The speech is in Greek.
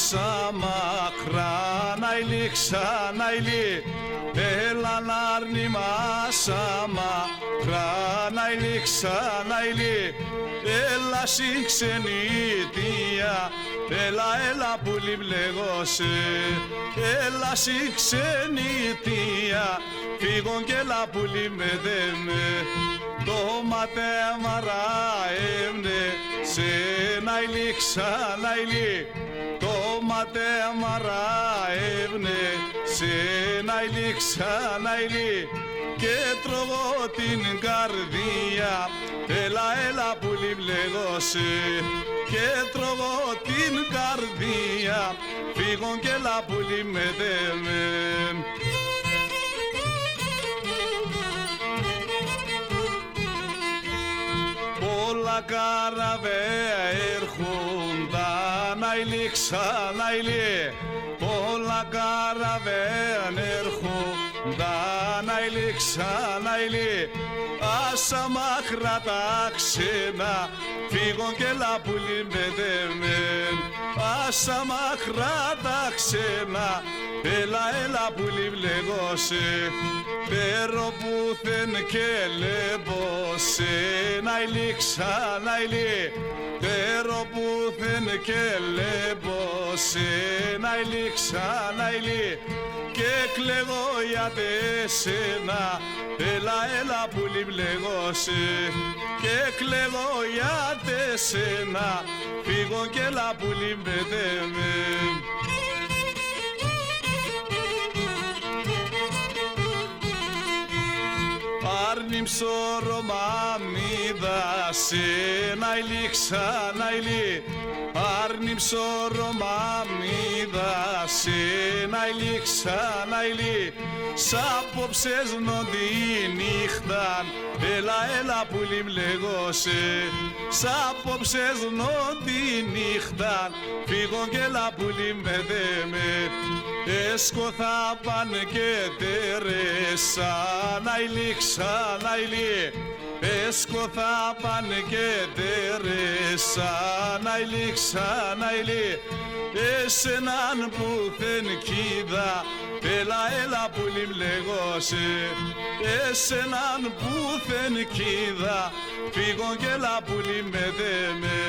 Όσα μακρά να ηλί ξανά ηλί, έλα να αρνη μας μακρά να ηλί ξανά ηλί, έλα συν ξενιτία, έλα πουλί μπλεγώσε, έλα συν ξενιτία, φύγον και έλα πουλί με δέμε, το ματέμαρα έμνε, σε να ηλί ξανά ηλί, το ματέμαρα έμνε, σε να ηλί ξανά ηλί, και τρώγω την καρδία, έλα πουλί μπλεγώσε, και τρώγω την καρδία, φύγον και έλα πουλί με δέμε. Πολλά καραβαία έρχονταν να ηλί ξανά ηλί, πολλά καραβαία έρχονταν να ηλί ξανά ηλί, άσα μάχρα τα ξένα, φύγον και έλα πουλί με δέμεν, άσα μάχρα τα ξένα, έλα πουλί μπλεγώσε, πέρο πουθεν και λέμπωσε, να ηλί ξανά ηλί, πέρο πουθεν και λέμπωσε, να ηλί ξανά ηλί, και κλαίγω για τεσένα, έλα πουλί μπλεγώσε, και κλαίγω για τεσένα, φύγω και έλα πουλί με δέμε. Άρνη ψώρωμα μη δάσε, να ηλί ξανά ηλί, άρνη ψώρωμα μη δάσε, να ηλί ξανά ηλί, σ' απόψες νόντι νύχταν, έλα πουλί μπλεγώσε, σ' απόψες νόντι νύχταν, φύγον και έλα πουλί με δέμε, έσκω θα πάνε και τερέσα, να ηλί ξανά ηλί, έσκω θα πάνε και τερέσα, να ηλί ξανά ηλί, εσέναν πουθεν κοίδα, έλα πουλί μπλεγώσε, εσέναν πουθεν κοίδα, φύγον και έλα πουλί με δέμε.